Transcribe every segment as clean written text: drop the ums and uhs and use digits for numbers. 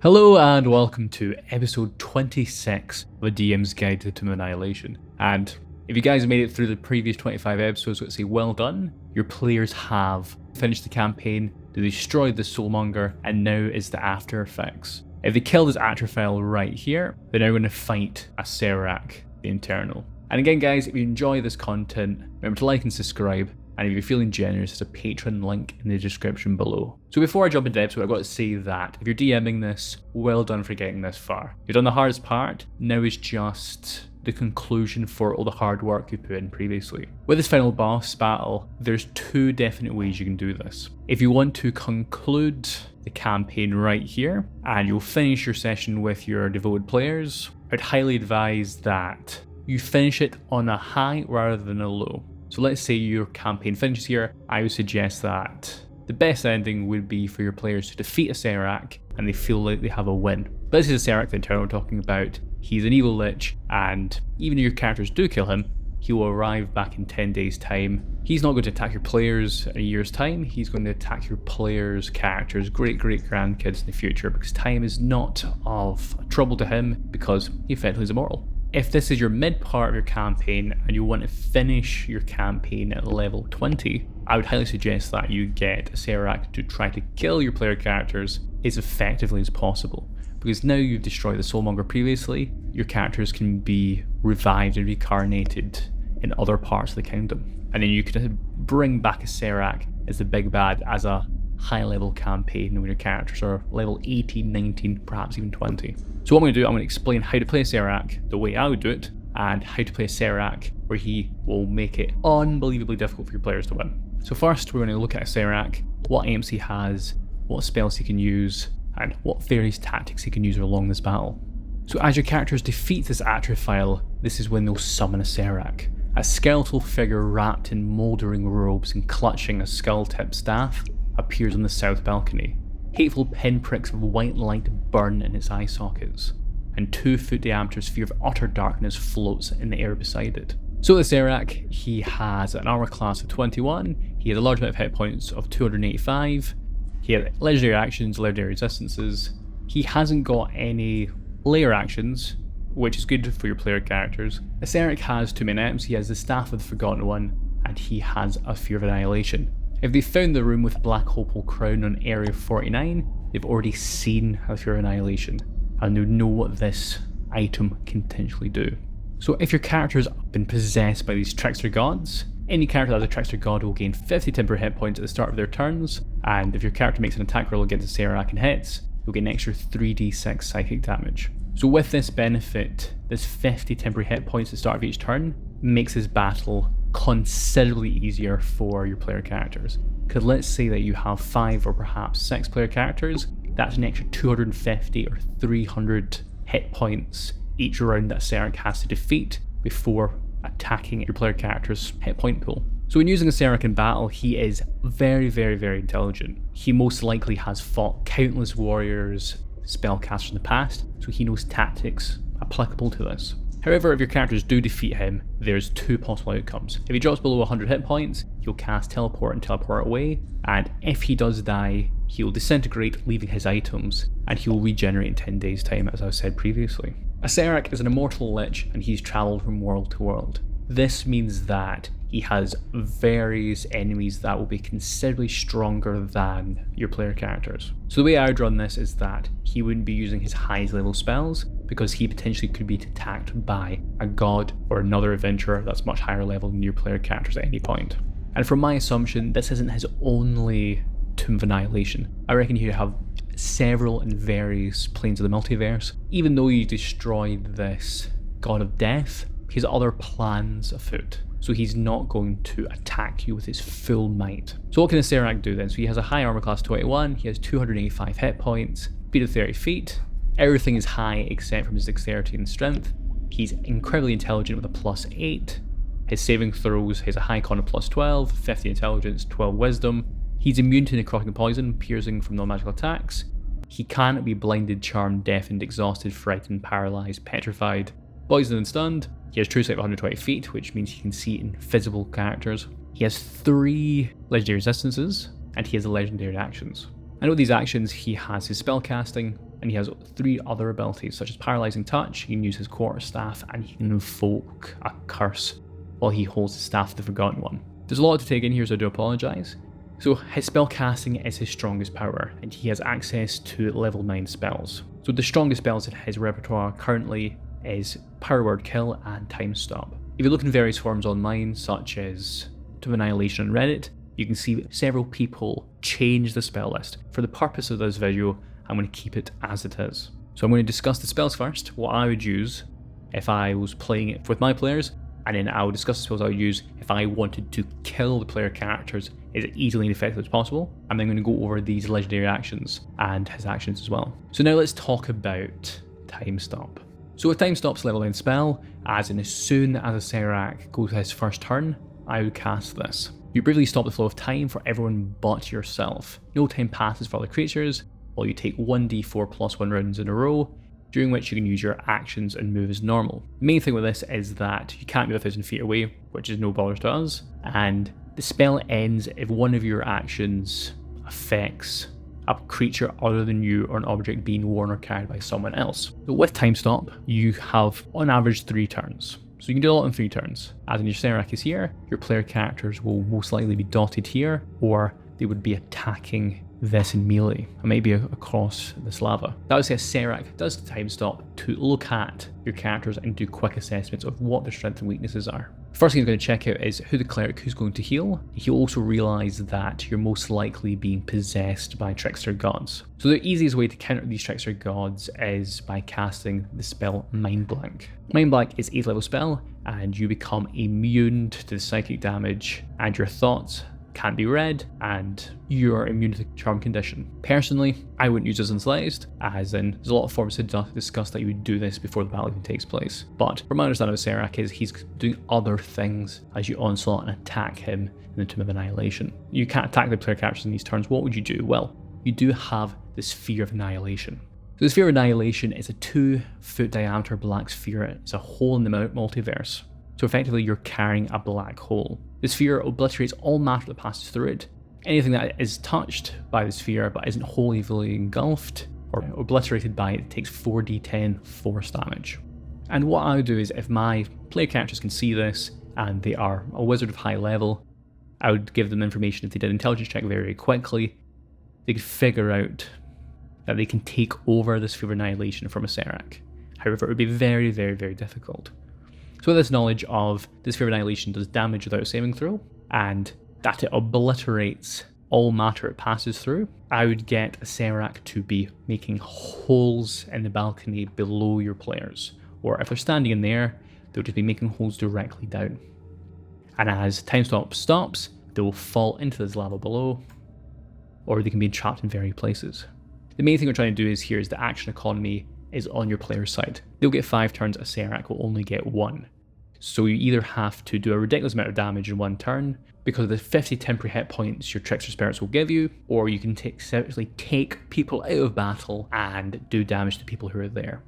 Hello and welcome to episode 26 of a DM's Guide to Tomb of Annihilation. And if you guys made it through the previous 25 episodes, let's say well done. Your players have finished the campaign, they destroyed the Soulmonger, and now is the after effects. If they kill this Atrophiel right here, they're now going to fight Acererak, the Internal. And again guys, if you enjoy this content, remember to like and subscribe. And if you're feeling generous, there's a Patreon link in the description below. So before I jump into the episode, I've got to say that if you're DMing this, well done for getting this far. You've done the hardest part, now is just the conclusion for all the hard work you put in previously. With this final boss battle, there's two definite ways you can do this. If you want to conclude the campaign right here, and you'll finish your session with your devoted players, I'd highly advise that you finish it on a high rather than a low. So let's say your campaign finishes here, I would suggest that the best ending would be for your players to defeat Acererak and they feel like they have a win. But this is Acererak the Internal we're talking about. He's an evil lich, and even if your characters do kill him, he will arrive back in 10 days time. He's not going to attack your players in a year's time, he's going to attack your players' characters, great-great-grandkids in the future, because time is not of trouble to him because he effectively is immortal. If this is your mid part of your campaign and you want to finish your campaign at level 20, I would highly suggest that you get Acererak to try to kill your player characters as effectively as possible. Because now you've destroyed the Soulmonger previously, your characters can be revived and reincarnated in other parts of the kingdom. And then you can bring back Acererak as the big bad as a high level campaign when your characters are level 18, 19, perhaps even 20. So what I'm going to do, I'm going to explain how to play Acererak the way I would do it, and how to play Acererak where he will make it unbelievably difficult for your players to win. So first we're going to look at Acererak, what aims he has, what spells he can use, and what various tactics he can use along this battle. So as your characters defeat this Atrophiel, this is when they'll summon Acererak, a skeletal figure wrapped in mouldering robes and clutching a skull-tipped staff appears on the south balcony. Hateful pinpricks of white light burn in its eye sockets, and 2-foot diameter sphere of utter darkness floats in the air beside it. So with Acererak, he has an armor class of 21, he has a large amount of hit points of 285, he has legendary actions, legendary resistances, he hasn't got any layer actions, which is good for your player characters. Acererak has two main items, he has the Staff of the Forgotten One, and he has a Fear of Annihilation. If they found the room with the Black Opal Crown on Area 49, they've already seen a Fear of Annihilation, and they know what this item can potentially do. So if your character's been possessed by these trickster gods, any character that has a trickster god will gain 50 temporary hit points at the start of their turns, and if your character makes an attack roll against Acererak and hits, you'll get an extra 3d6 psychic damage. So with this benefit, this 50 temporary hit points at the start of each turn makes this battle considerably easier for your player characters. Because let's say that you have 5 or perhaps 6 player characters, that's an extra 250 or 300 hit points each round that Acererak has to defeat before attacking your player character's hit point pool. So when using Acererak in battle, he is very, very, very intelligent. He most likely has fought countless warriors, spellcasters in the past, so he knows tactics applicable to this. However, if your characters do defeat him, there's two possible outcomes. If he drops below 100 hit points, he'll cast teleport and teleport away, and if he does die, he'll disintegrate, leaving his items, and he'll regenerate in 10 days time, as I said previously. Acererak is an immortal lich, and he's travelled from world to world. This means that he has various enemies that will be considerably stronger than your player characters. So the way I would run this is that he wouldn't be using his highest level spells, because he potentially could be attacked by a god or another adventurer that's much higher level than your player characters at any point. And from my assumption, this isn't his only Tomb of Annihilation. I reckon he'd have several in various planes of the multiverse. Even though you destroyed this god of death, he has other plans afoot. So he's not going to attack you with his full might. So what can Acererak do then? So he has a high armor class 21, he has 285 hit points, speed of 30 feet, everything is high except from his dexterity and strength. He's incredibly intelligent with a +8. His saving throws, he has a high con of +12, 50 intelligence, 12 wisdom. He's immune to necrotic poison, piercing from non-magical attacks. He can't be blinded, charmed, deafened, exhausted, frightened, paralysed, petrified, poisoned and stunned. He has true sight of 120 feet, which means he can see invisible characters. He has 3 legendary resistances, and he has legendary actions. And with these actions, he has his spellcasting, and he has 3 other abilities such as Paralyzing Touch. He can use his quarterstaff, and he can invoke a curse while he holds the Staff of the Forgotten One. There's a lot to take in here, so I do apologise. So his spellcasting is his strongest power, and he has access to level 9 spells. So the strongest spells in his repertoire currently is Power Word Kill and Time Stop. If you look in various forums online, such as Tomb of Annihilation on Reddit, you can see several people change the spell list. For the purpose of this video, I'm going to keep it as it is. So I'm going to discuss the spells first, what I would use if I was playing it with my players, and then I'll discuss the spells I would use if I wanted to kill the player characters as easily and effectively as possible. I'm then going to go over these legendary actions and his actions as well. So now let's talk about Time Stop. So with Time Stop's level 9 spell, as soon as Acererak goes his first turn, I would cast this. You briefly stop the flow of time for everyone but yourself. No time passes for other creatures, while you take 1d4 plus 1 rounds in a row, during which you can use your actions and move as normal. The main thing with this is that you can't be 1,000 feet away, which is no bother to us, and the spell ends if one of your actions affects a creature other than you or an object being worn or carried by someone else. So with Time Stop, you have on average 3 turns. So you can do a lot in 3 turns. As in your Acererak is here, your player characters will most likely be dotted here, or they would be attacking this in melee, or maybe across this lava. That would say Acererak does the Time Stop to look at your characters and do quick assessments of what their strengths and weaknesses are. First thing he's going to check out is who the cleric who's going to heal. He'll also realise that you're most likely being possessed by trickster gods. So the easiest way to counter these trickster gods is by casting the spell Mind Blank. Mind Blank is 8th level spell, and you become immune to the psychic damage, and your thoughts can't be read, and you're immune to the charm condition. Personally, I wouldn't use this in slightest, as in there's a lot of forums to discuss that you would do this before the battle even takes place. But from my understanding of Acererak is he's doing other things as you onslaught and attack him in the Tomb of Annihilation. You can't attack the player characters in these turns. What would you do? Well, you do have the Sphere of Annihilation. So the Sphere of Annihilation is a 2-foot diameter black sphere. It's a hole in the multiverse. So effectively you're carrying a black hole. The sphere obliterates all matter that passes through it. Anything that is touched by the sphere but isn't wholly engulfed or obliterated by it takes 4d10 force damage. And what I would do is if my player characters can see this and they are a wizard of high level, I would give them information. If they did an intelligence check very quickly, they could figure out that they can take over the Sphere of Annihilation from Acererak. However, it would be very, very, very difficult. So with this knowledge of the Sphere of Annihilation does damage without a saving throw, and that it obliterates all matter it passes through, I would get Acererak to be making holes in the balcony below your players. Or if they're standing in there, they'll just be making holes directly down. And as Time Stop stops, they will fall into this lava below, or they can be trapped in various places. The main thing we're trying to do is here is the action economy is on your player's side. They'll get 5 turns, Acererak will only get 1. So you either have to do a ridiculous amount of damage in 1 turn, because of the 50 temporary hit points your trickster spirits will give you, or you can essentially take people out of battle and do damage to people who are there.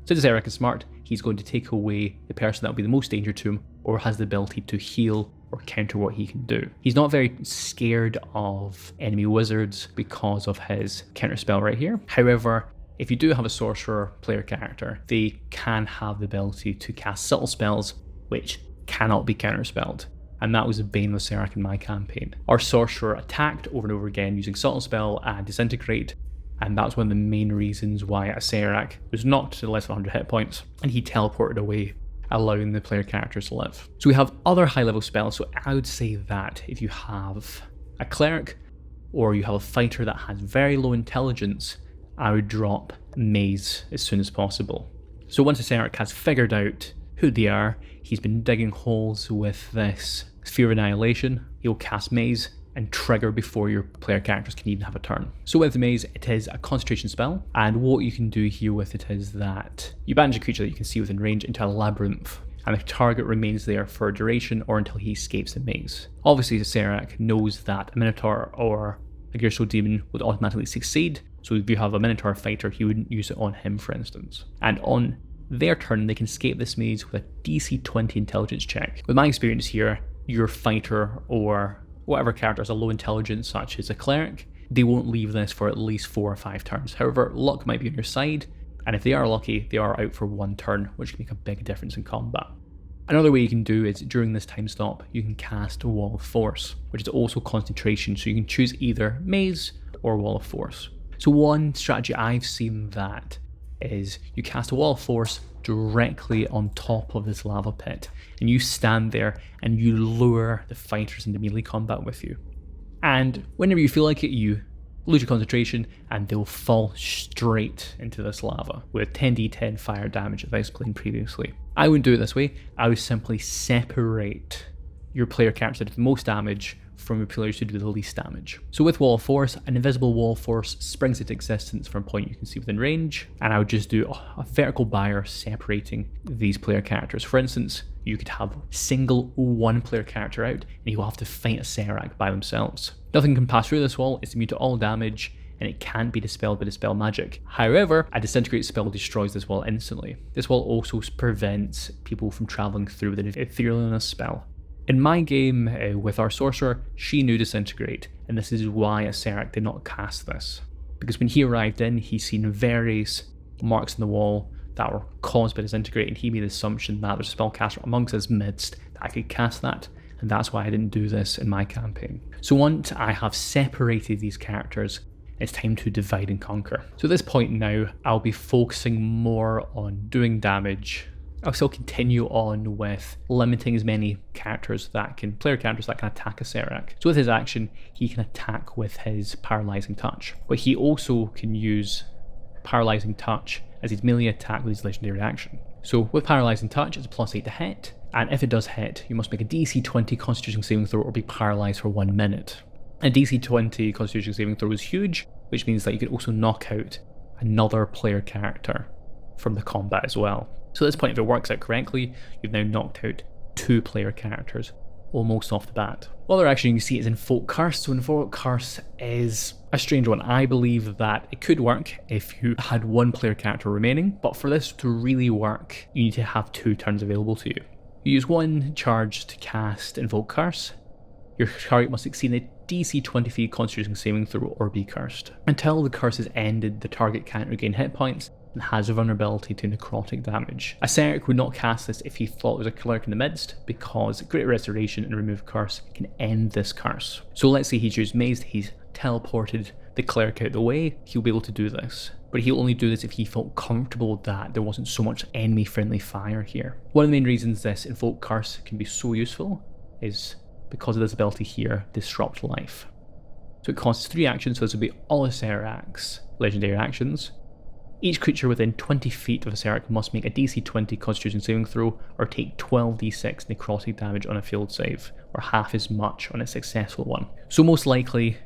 Since Acererak is smart, he's going to take away the person that will be the most danger to him, or has the ability to heal or counter what he can do. He's not very scared of enemy wizards because of his counter spell right here. However, if you do have a sorcerer player character, they can have the ability to cast subtle spells which cannot be counterspelled. And that was the bane of Acererak in my campaign. Our sorcerer attacked over and over again using subtle spell and disintegrate, and that's one of the main reasons why Acererak was knocked to less than 100 hit points, and he teleported away, allowing the player characters to live. So we have other high level spells, so I would say that if you have a cleric, or you have a fighter that has very low intelligence, I would drop Maze as soon as possible. So once Acererak has figured out who they are, he's been digging holes with this Sphere of Annihilation, he'll cast Maze and trigger before your player characters can even have a turn. So with the Maze, it is a concentration spell, and what you can do here with it is that you banish a creature that you can see within range into a labyrinth, and the target remains there for a duration or until he escapes the maze. Obviously Acererak knows that a Minotaur or a Gerso Demon would automatically succeed, so if you have a Minotaur fighter, he wouldn't use it on him, for instance. And on their turn, they can escape this maze with a DC 20 intelligence check. With my experience here, your fighter or whatever character has a low intelligence, such as a cleric, they won't leave this for at least 4 or 5 turns. However, luck might be on your side, and if they are lucky, they are out for 1 turn, which can make a big difference in combat. Another way you can do is during this time stop, you can cast a Wall of Force, which is also concentration, so you can choose either Maze or Wall of Force. So one strategy I've seen that is you cast a Wall of Force directly on top of this lava pit, and you stand there and you lure the fighters into melee combat with you. And whenever you feel like it, you lose your concentration and they'll fall straight into this lava with 10d10 fire damage as I explained previously. I wouldn't do it this way. I would simply separate your player characters that do the most damage from your players who do the least damage. So with Wall of Force, an invisible Wall of Force springs into existence from a point you can see within range, and I would just do a vertical barrier separating these player characters. For instance, you could have single 1 player character out, and you'll have to fight Acererak by themselves. Nothing can pass through this wall, it's immune to all damage, and it can't be dispelled by Dispel Magic. However, a Disintegrate spell destroys this wall instantly. This wall also prevents people from travelling through with an Etherealness spell. In my game with our sorcerer, she knew Disintegrate, and this is why Acererak did not cast this. Because when he arrived in, he seen various marks in the wall that were caused by Disintegrate, and he made the assumption that there's a spellcaster amongst his midst that I could cast that, and that's why I didn't do this in my campaign. So once I have separated these characters, it's time to divide and conquer. So at this point now, I'll be focusing more on doing damage. I'll still continue on with limiting as many player characters that can attack Acererak. So with his action, he can attack with his Paralyzing Touch, but he also can use Paralyzing Touch as his melee attack with his legendary action. So with Paralyzing Touch, it's a +8 to hit, and if it does hit, you must make a DC 20 Constitution saving throw or be paralyzed for 1 minute. A DC 20 Constitution saving throw is huge, which means that you can also knock out another player character from the combat as well. So at this point, if it works out correctly, you've now knocked out 2 player characters almost off the bat. Other action you can see is Invoke Curse. So Invoke Curse is a strange one. I believe that it could work if you had 1 player character remaining, but for this to really work, you need to have 2 turns available to you. You use 1 charge to cast Invoke Curse. Your target must succeed in a DC 23 Constitution saving throw or be cursed. Until the curse is ended, the target can't regain hit points and has a vulnerability to necrotic damage. Acererak would not cast this if he thought there was a cleric in the midst, because Great Restoration and Remove Curse can end this curse. So let's say he's used Maze, he's teleported the cleric out of the way, he'll be able to do this. But he'll only do this if he felt comfortable that there wasn't so much enemy-friendly fire here. One of the main reasons this Invoke Curse can be so useful is because of this ability here, Disrupt Life. So it costs 3 actions, so this would be all Acererak's legendary actions. Each creature within 20 feet of Acererak must make a DC 20 Constitution saving throw or take 12d6 necrotic damage on a failed save, or half as much on a successful one. So most likely,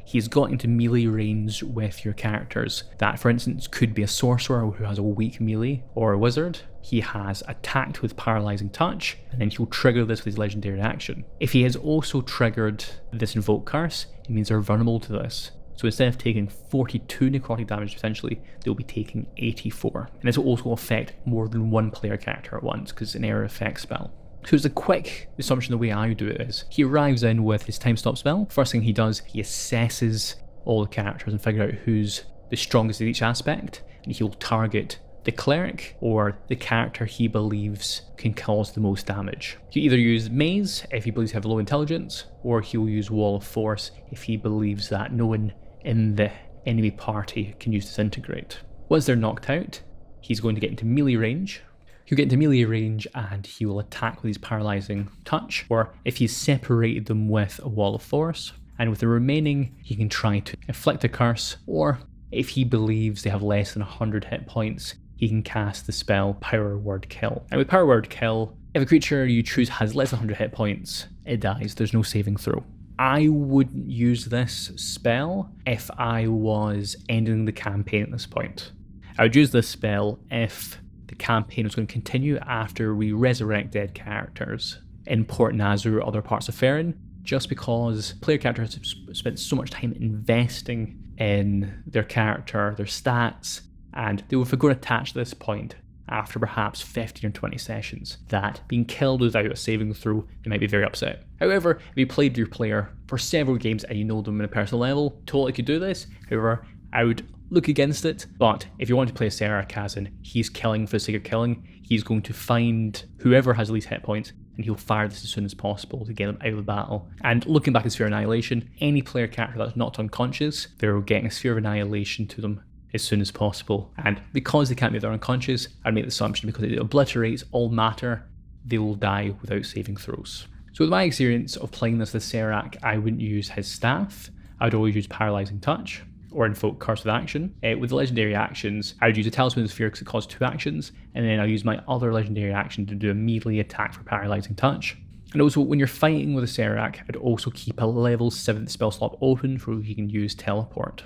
he's got into melee range with your characters that, for instance, could be a sorcerer who has a weak melee, or a wizard. He has attacked with Paralyzing Touch, and then he'll trigger this with his legendary action. If he has also triggered this Invoke Curse, it means they're vulnerable to this. So instead of taking 42 necrotic damage potentially, they'll be taking 84. And this will also affect more than 1 player character at once, because it's an area effect spell. So as a quick assumption, the way I do it is, he arrives in with his time stop spell. First thing he does, he assesses all the characters and figure out who's the strongest at each aspect, and he'll target the cleric or the character he believes can cause the most damage. He'll either use Maze if he believes they have low intelligence, or he'll use Wall of Force if he believes that no one in the enemy party can use Disintegrate. Once they're knocked out, he's going to get into melee range. He'll get into melee range and he will attack with his Paralyzing Touch, or if he's separated them with a Wall of Force, and with the remaining, he can try to inflict a curse, or if he believes they have less than 100 hit points, he can cast the spell Power Word Kill. And with Power Word Kill, if a creature you choose has less than 100 hit points, it dies, there's no saving throw. I wouldn't use this spell if I was ending the campaign at this point. I would use this spell if the campaign was going to continue after we resurrect dead characters in Port Nazur or other parts of Faerun, just because player characters have spent so much time investing in their character, their stats, and they will forgo attached at this point, after perhaps 15 or 20 sessions, that being killed without a saving throw, they might be very upset. However, if you played your player for several games and you know them on a personal level, totally could do this. However, I would look against it, but if you want to play Acererak as in he's killing for the sake of killing, he's going to find whoever has the least hit points and he'll fire this as soon as possible to get them out of the battle. And looking back at Sphere of Annihilation, any player character that's knocked unconscious, they're getting a Sphere of Annihilation to them as soon as possible. And because they can't be they're unconscious, I'd make the assumption because it obliterates all matter, they will die without saving throws. So with my experience of playing this with Acererak, I wouldn't use his staff, I'd always use Paralysing Touch, or invoke Curse with Action. With the legendary actions, I would use a Talisman of Sphere because it costs 2 actions, and then I'll use my other legendary action to do a melee attack for Paralysing Touch. And also, when you're fighting with Acererak, I'd also keep a level 7th spell slot open for who he can use Teleport.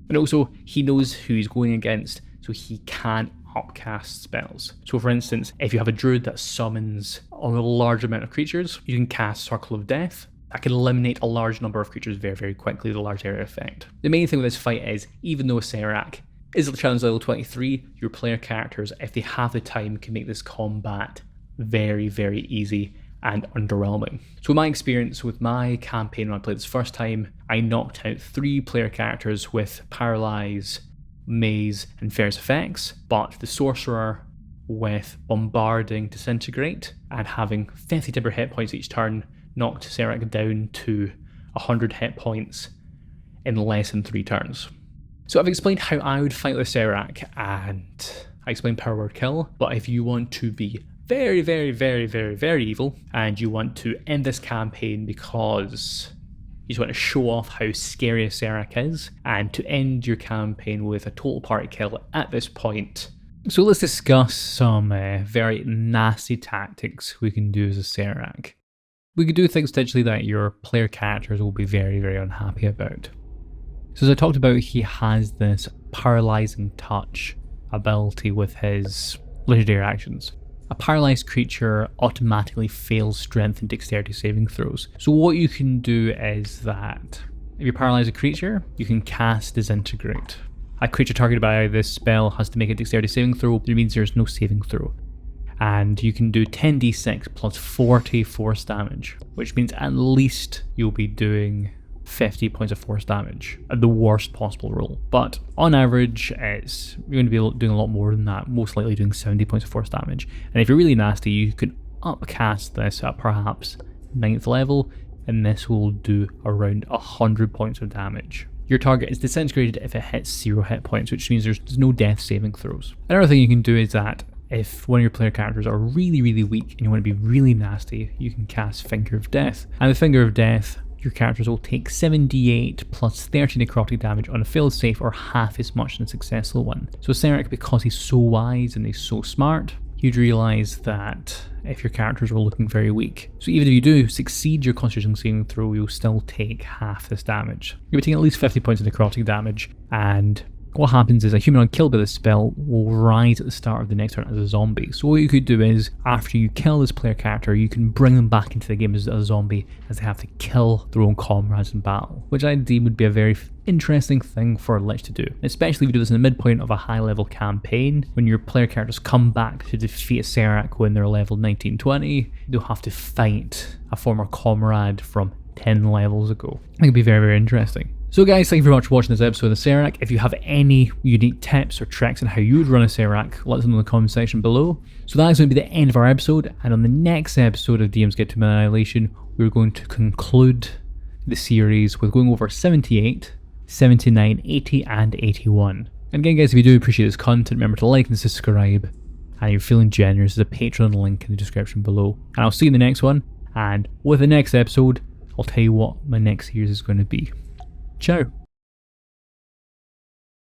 And also, he knows who he's going against, so he can upcast spells. So for instance, if you have a druid that summons a large amount of creatures, you can cast Circle of Death. That can eliminate a large number of creatures very, very quickly with a large area effect. The main thing with this fight is, even though Acererak is the challenge level 23, your player characters, if they have the time, can make this combat very, very easy and underwhelming. So in my experience with my campaign when I played this first time, I knocked out 3 player characters with Paralyze, Maze, and Various effects, but the Sorcerer with Bombarding, Disintegrate, and having 50 temporary hit points each turn knocked Acererak down to 100 hit points in less than 3 turns. So I've explained how I would fight with Acererak, and I explained Power Word Kill, but if you want to be very, very, very, very, very evil, and you want to end this campaign because you just want to show off how scary Acererak is, and to end your campaign with a total party kill at this point. So let's discuss some very nasty tactics we can do as Acererak. We could do things potentially that your player characters will be very, very unhappy about. So as I talked about, he has this Paralysing Touch ability with his legendary actions. A paralysed creature automatically fails strength and dexterity saving throws. So what you can do is that if you paralyze a creature, you can cast Disintegrate. A creature targeted by this spell has to make a dexterity saving throw, which means there's no saving throw. And you can do 10d6 plus 40 force damage, which means at least you'll be doing 50 points of force damage at the worst possible roll. But on average, you're going to be doing a lot more than that, most likely doing 70 points of force damage. And if you're really nasty, you can upcast this at perhaps 9th level, and this will do around 100 points of damage. Your target is disintegrated if it hits 0 hit points, which means there's no death saving throws. Another thing you can do is that if one of your player characters are really, really weak and you want to be really nasty, you can cast Finger of Death. And with Finger of Death, your characters will take 7d8 plus 30 necrotic damage on a failed save, or half as much on a successful one. So Acererak, because he's so wise and he's so smart, you'd realise that if your characters were looking very weak. So even if you do succeed your Constitution saving throw, you'll still take half this damage. You'll be taking at least 50 points of necrotic damage, and what happens is a human unkilled by this spell will rise at the start of the next turn as a zombie. So what you could do is, after you kill this player character, you can bring them back into the game as a zombie, as they have to kill their own comrades in battle, which I deem would be a very interesting thing for Lich to do, especially if you do this in the midpoint of a high level campaign. When your player characters come back to defeat Acererak when they're level 19-20, they'll have to fight a former comrade from 10 levels ago. I think it'd be very, very interesting. So guys, thank you very much for watching this episode of Acererak. If you have any unique tips or tricks on how you would run Acererak, let us know in the comment section below. So that is going to be the end of our episode, and on the next episode of DM's Guide to Annihilation, we're going to conclude the series with going over 78, 79, 80 and 81. And again guys, if you do appreciate this content, remember to like and subscribe, and if you're feeling generous, there's a Patreon link in the description below. And I'll see you in the next one, and with the next episode, I'll tell you what my next series is going to be. Ciao.